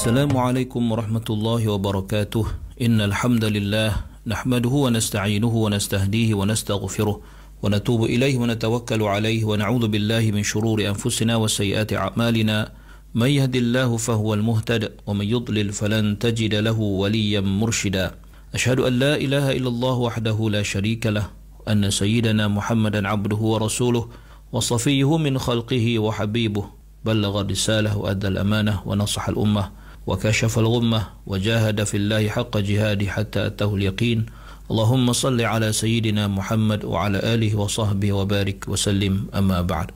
Assalamualaikum warahmatullahi wabarakatuh. Innal hamdalillah nahmaduhu wa nasta'inuhu wa nastahdihi wa nastaghfiruh wa natubu ilaihi wa natawakkalu alaihi wa na'udzu billahi min shururi anfusina wa sayyiati a'malina. May yahdihillahu fahuwal muhtadi wa may yudlil falan tajida lahu waliyyan murshida. Ashhadu an la ilaha illallah wahdahu la syarika lah wa anna sayyidana Muhammadan 'abduhu wa rasuluh wa safiyyuhu min khalqihi wa habibuh. Ballagha risalah wa adda al-amanah wa nasaha al-ummah wa kashafa al-ghummah wa jahada fillahi haqqa jihadi hatta atahu al-yaqin. Allahumma salli ala sayyidina Muhammad wa ala alihi wa sahbihi wa barik wa sallim, amma ba'd.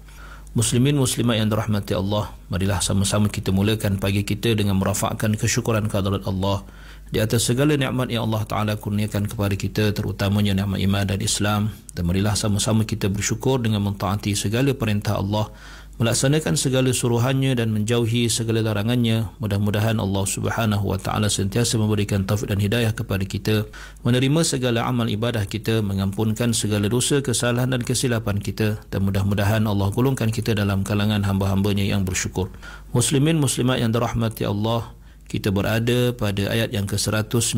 Muslimin muslimat yang dirahmati Allah, marilah sama-sama kita mulakan pagi kita dengan merafakkan kesyukuran kehadirat Allah di atas segala nikmat yang Allah Ta'ala kurniakan kepada kita, terutamanya nikmat iman dan Islam. Dan marilah sama-sama kita bersyukur dengan mentaati segala perintah Allah, melaksanakan segala suruhannya dan menjauhi segala larangannya. Mudah-mudahan Allah Subhanahu wa Ta'ala sentiasa memberikan taufik dan hidayah kepada kita, menerima segala amal ibadah kita, mengampunkan segala dosa, kesalahan dan kesilapan kita, dan mudah-mudahan Allah golongkan kita dalam kalangan hamba-hambanya yang bersyukur. Muslimin muslimat yang dirahmati Allah, kita berada pada ayat yang ke-196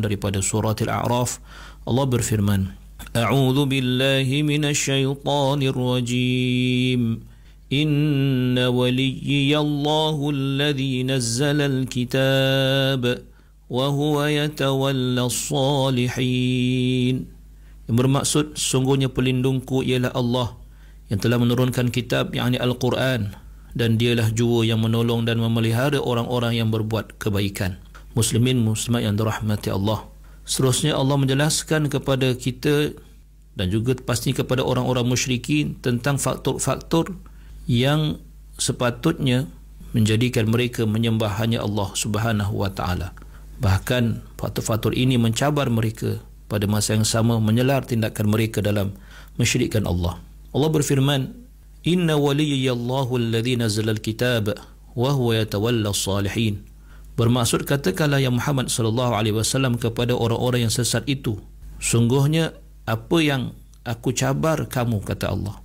daripada surah Al-A'raf. Allah berfirman, A'udzu billahi minasyaitonir rajim. Inna waliyallahu alladhi nazzala al-kitab wa huwa yatawalla as-salihin. Yang bermaksud, sungguhnya pelindungku ialah Allah yang telah menurunkan kitab, yakni Al-Quran, dan dialah jua yang menolong dan memelihara orang-orang yang berbuat kebaikan. Muslimin muslimat yang dirahmati Allah, seterusnya Allah menjelaskan kepada kita dan juga pasti kepada orang-orang musyrikin tentang faktor-faktor yang sepatutnya menjadikan mereka menyembah hanya Allah Subhanahu wa Ta'ala. Bahkan faktor-faktor ini mencabar mereka, pada masa yang sama menyelar tindakan mereka dalam mensyirikkan Allah. Allah berfirman, Inna waliyallahu alladhi nazzala al-kitab wa huwa yatawalla as-salihin. Bermaksud, katakanlah ya Muhammad sallallahu alaihi wasallam kepada orang-orang yang sesat itu, sungguhnya apa yang aku cabar kamu, kata Allah,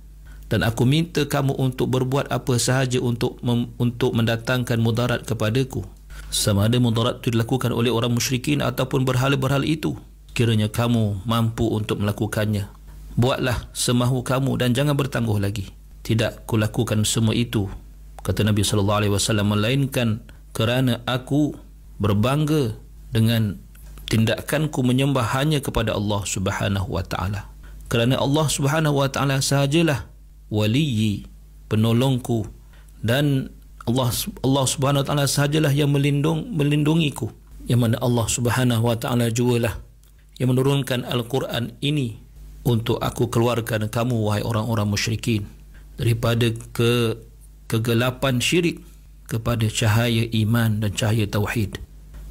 dan aku minta kamu untuk berbuat apa sahaja untuk mendatangkan mudarat kepadaku, sama ada mudarat itu dilakukan oleh orang musyrikin ataupun berhala-berhala itu. Kiranya kamu mampu untuk melakukannya, buatlah semahu kamu dan jangan bertangguh lagi. Tidak kulakukan semua itu, kata Nabi sallallahu alaihi wasallam, melainkan kerana aku berbangga dengan tindakanku menyembah hanya kepada Allah Subhanahu wa Ta'ala. Kerana Allah Subhanahu wa Ta'ala sahajalah waliyi, penolongku, dan Allah Subhanahu wa Ta'ala sahajalah yang melindungiku. Yang mana Allah Subhanahu wa Ta'ala jualah yang menurunkan Al-Quran ini untuk aku keluarkan kamu, wahai orang-orang musyrikin, daripada kegelapan syirik kepada cahaya iman dan cahaya tauhid,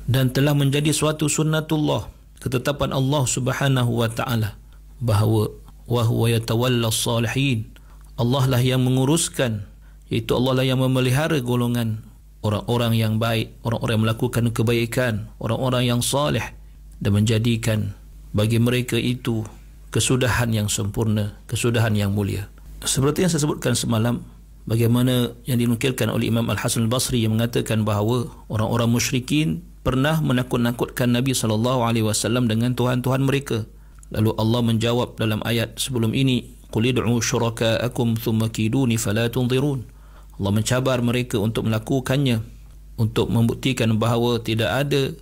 dan telah menjadi suatu sunnatullah, ketetapan Allah Subhanahu wa Ta'ala, bahawa wa huwa yatawalla as-salihin, Allah lah yang menguruskan, iaitu Allah lah yang memelihara golongan orang-orang yang baik, orang-orang yang melakukan kebaikan, orang-orang yang salih, dan menjadikan bagi mereka itu kesudahan yang sempurna, kesudahan yang mulia. Seperti yang saya sebutkan semalam, bagaimana yang dinukilkan oleh Imam Al-Hasan Al-Basri yang mengatakan bahawa orang-orang musyrikin pernah menakut-nakutkan Nabi SAW dengan Tuhan-Tuhan mereka. Lalu Allah menjawab dalam ayat sebelum ini, Qul id'u syuraka'akum thumma kiduni fala tunzirun. Allah mencabar mereka untuk melakukannya, untuk membuktikan bahawa tidak ada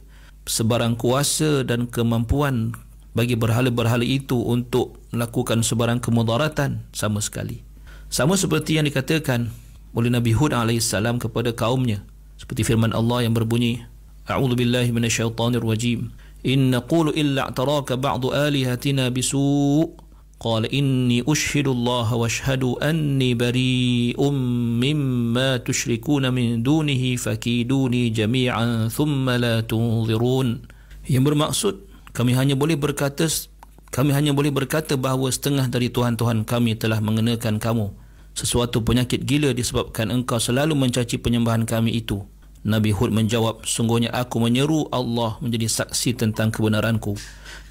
sebarang kuasa dan kemampuan bagi berhala-berhala itu untuk melakukan sebarang kemudaratan sama sekali. Sama seperti yang dikatakan oleh Nabi Hud alaihissalam kepada kaumnya, seperti firman Allah yang berbunyi, A'udzu billahi minasyaitonir rajim. In naqulu illa i'taraka ba'du alihatina bisu' qala inni ushhidu Allah wa ashhadu anni bari'um mimma tusyrikuna min dunihi fakiduni jami'an thumma la tunzirun. Yang bermaksud, kami hanya boleh berkata bahawa setengah dari Tuhan-Tuhan kami telah mengenakan kamu sesuatu penyakit gila disebabkan engkau selalu mencaci penyembahan kami itu. Nabi Hud menjawab, sungguhnya aku menyeru Allah menjadi saksi tentang kebenaranku,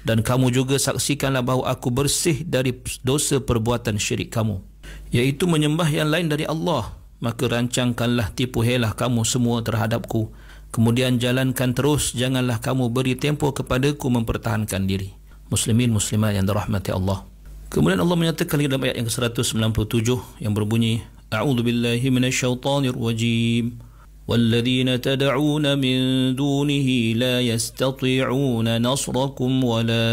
dan kamu juga saksikanlah bahawa aku bersih dari dosa perbuatan syirik kamu, iaitu menyembah yang lain dari Allah. Maka rancangkanlah tipu helah kamu semua terhadapku, Kemudian jalankan terus, janganlah kamu beri tempoh kepadaku mempertahankan diri. Muslimin muslimat yang dirahmati Allah. Kemudian Allah menyatakan dalam ayat yang ke-197 yang berbunyi, A'udzu billahi minasyaitonir rajim. والذين تدعون من دونه لا يستطيعون نصركم ولا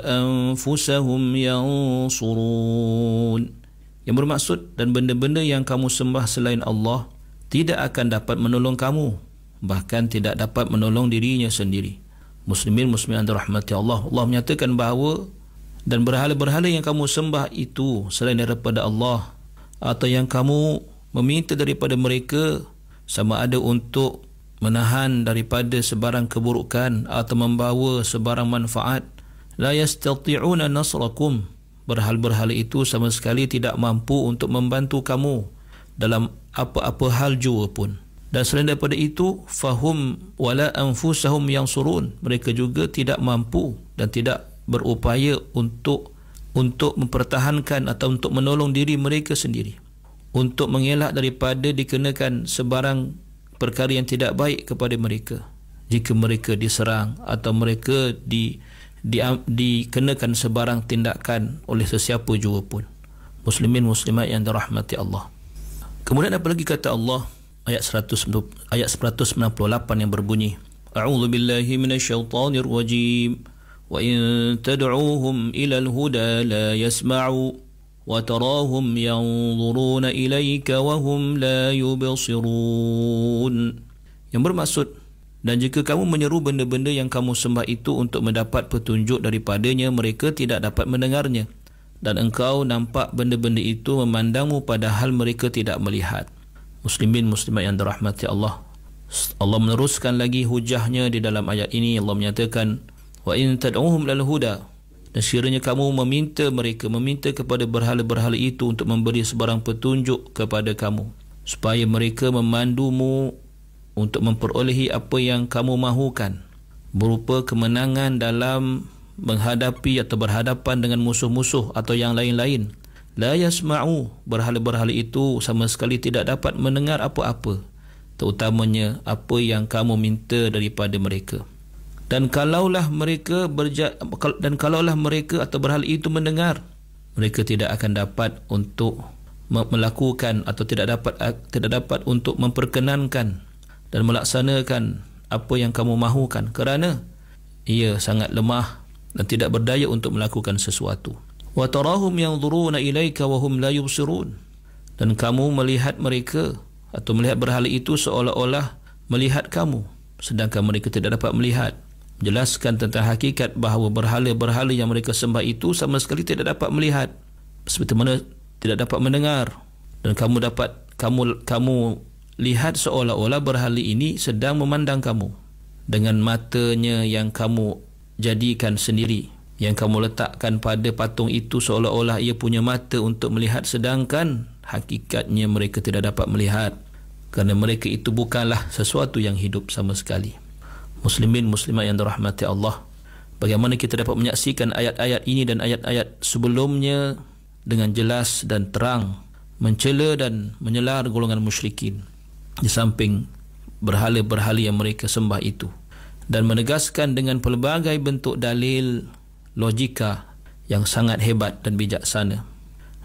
أنفسهم ينصرون. Yang bermaksud, dan benda-benda yang kamu sembah selain Allah tidak akan dapat menolong kamu, bahkan tidak dapat menolong dirinya sendiri. Muslimin muslimat dirahmati Allah. Allah menyatakan bahawa dan berhala-berhala yang kamu sembah itu selain daripada Allah, atau yang kamu meminta daripada mereka, sama ada untuk menahan daripada sebarang keburukan atau membawa sebarang manfaat, la yastati'una nasrakum, berhala-berhala itu sama sekali tidak mampu untuk membantu kamu dalam apa-apa hal jua pun. Dan selain daripada itu, fahum wala anfusahum yansurun, mereka juga tidak mampu dan tidak berupaya untuk mempertahankan atau untuk menolong diri mereka sendiri, untuk mengelak daripada dikenakan sebarang perkara yang tidak baik kepada mereka jika mereka diserang atau mereka dikenakan sebarang tindakan oleh sesiapa jua pun. Muslimin muslimat yang dirahmati Allah. Kemudian apa lagi kata Allah, ayat 198 yang berbunyi, A'udzu billahi minasyaitonir rajim. Wa in tad'uuhum ilal huda la yasma'u wa tarahum yanzuruna ilaika wa hum la yubsirun. Yang bermaksud, dan jika kamu menyeru benda-benda yang kamu sembah itu untuk mendapat petunjuk daripadanya, mereka tidak dapat mendengarnya, dan engkau nampak benda-benda itu memandangmu padahal mereka tidak melihat. Muslimin muslimat yang dirahmati Allah. Allah meneruskan lagi hujahnya di dalam ayat ini. Allah menyatakan, wa in tad'uhum lal huda, dan sekiranya kamu meminta kepada berhala-berhala itu untuk memberi sebarang petunjuk kepada kamu, supaya mereka memandumu untuk memperolehi apa yang kamu mahukan, berupa kemenangan dalam menghadapi atau berhadapan dengan musuh-musuh atau yang lain-lain, la yasma'u, berhala-berhala itu sama sekali tidak dapat mendengar apa-apa, terutamanya apa yang kamu minta daripada mereka. Dan kalaulah mereka atau berhala itu mendengar, mereka tidak akan dapat untuk melakukan atau tidak dapat untuk memperkenankan dan melaksanakan apa yang kamu mahukan, kerana ia sangat lemah dan tidak berdaya untuk melakukan sesuatu. Wa tarahum yanzuruna ilaika wa hum la yubsirun, dan kamu melihat mereka atau melihat berhala itu seolah-olah melihat kamu, sedangkan mereka tidak dapat melihat. Menjelaskan tentang hakikat bahawa berhala-berhala yang mereka sembah itu sama sekali tidak dapat melihat, seperti mana tidak dapat mendengar, dan kamu lihat seolah-olah berhala ini sedang memandang kamu dengan matanya yang kamu jadikan sendiri, yang kamu letakkan pada patung itu seolah-olah ia punya mata untuk melihat, sedangkan hakikatnya mereka tidak dapat melihat, kerana mereka itu bukanlah sesuatu yang hidup sama sekali. Muslimin muslimat yang dirahmati Allah, bagaimana kita dapat menyaksikan ayat-ayat ini dan ayat-ayat sebelumnya dengan jelas dan terang, mencela dan menyelar golongan musyrikin di samping berhala-berhala yang mereka sembah itu, dan menegaskan dengan pelbagai bentuk dalil logika yang sangat hebat dan bijaksana,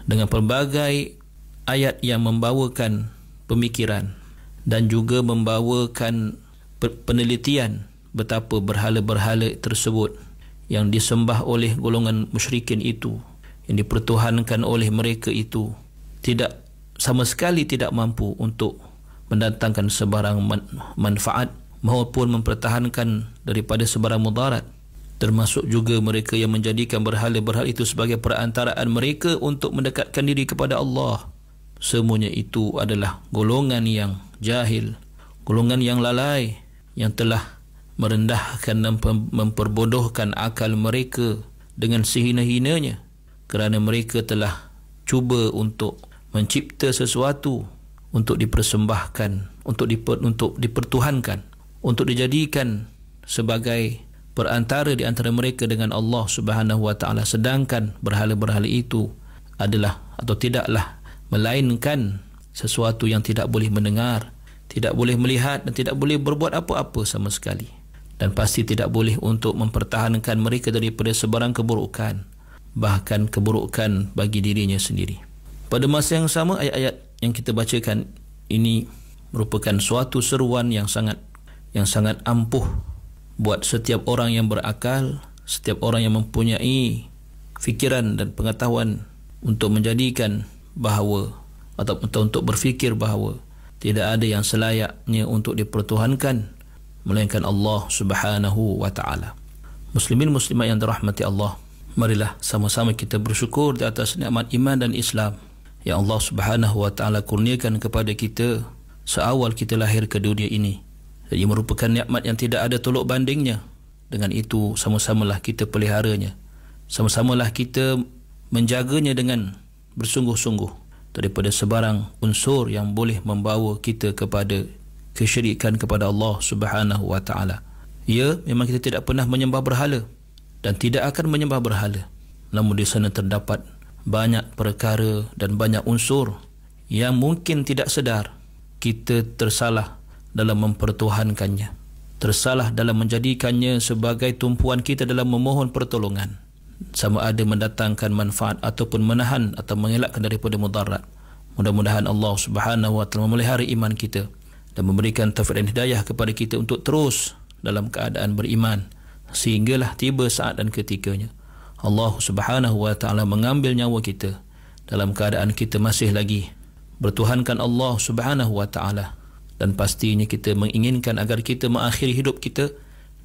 dengan pelbagai ayat yang membawakan pemikiran dan juga membawakan penelitian betapa berhala-berhala tersebut yang disembah oleh golongan musyrikin itu, yang dipertuhankan oleh mereka itu, tidak sama sekali tidak mampu untuk mendatangkan sebarang manfaat maupun mempertahankan daripada sebarang mudarat. Termasuk juga mereka yang menjadikan berhala-berhala itu sebagai perantaraan mereka untuk mendekatkan diri kepada Allah. Semuanya itu adalah golongan yang jahil, golongan yang lalai, yang telah merendahkan dan memperbodohkan akal mereka dengan sehina-hinanya, kerana mereka telah cuba untuk mencipta sesuatu untuk dipersembahkan, untuk dipertuhankan, untuk dijadikan sebagai perantara di antara mereka dengan Allah Subhanahu wa taala, sedangkan berhala-berhala itu adalah atau tidaklah melainkan sesuatu yang tidak boleh mendengar, tidak boleh melihat dan tidak boleh berbuat apa-apa sama sekali, dan pasti tidak boleh untuk mempertahankan mereka daripada sebarang keburukan, bahkan keburukan bagi dirinya sendiri. Pada masa yang sama, ayat-ayat yang kita bacakan ini merupakan suatu seruan yang sangat ampuh buat setiap orang yang berakal, setiap orang yang mempunyai fikiran dan pengetahuan untuk menjadikan bahawa atau untuk berfikir bahawa tidak ada yang selayaknya untuk dipertuhankan melainkan Allah Subhanahu wa taala. Muslimin muslimat yang dirahmati Allah, marilah sama-sama kita bersyukur di atas nikmat iman dan Islam yang Allah Subhanahu wa taala kurniakan kepada kita seawal kita lahir ke dunia ini. Ia merupakan nikmat yang tidak ada tolak bandingnya. Dengan itu sama-samalah kita peliharanya, sama-samalah kita menjaganya dengan bersungguh-sungguh daripada sebarang unsur yang boleh membawa kita kepada kesyirikan kepada Allah Subhanahu wa taala. Ya, memang kita tidak pernah menyembah berhala dan tidak akan menyembah berhala. Namun di sana terdapat banyak perkara dan banyak unsur yang mungkin tidak sedar kita tersalah dalam mempertuhankannya, tersalah dalam menjadikannya sebagai tumpuan kita dalam memohon pertolongan, sama ada mendatangkan manfaat ataupun menahan atau mengelakkan daripada mudarat. Mudah-mudahan Allah Subhanahu wa taala memelihara iman kita dan memberikan taufik dan hidayah kepada kita untuk terus dalam keadaan beriman sehinggalah tiba saat dan ketikanya Allah Subhanahu wa taala mengambil nyawa kita dalam keadaan kita masih lagi bertuhankan Allah Subhanahu wa taala, dan pastinya kita menginginkan agar kita mengakhiri hidup kita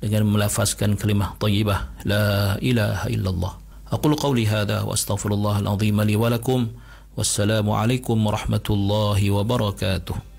dengan melafazkan kalimah thayyibah la ilaha illallah. Aqulu qawli hadha wa astaghfirullahal azim li wa lakum. Wassalamu alaikum warahmatullahi wabarakatuh.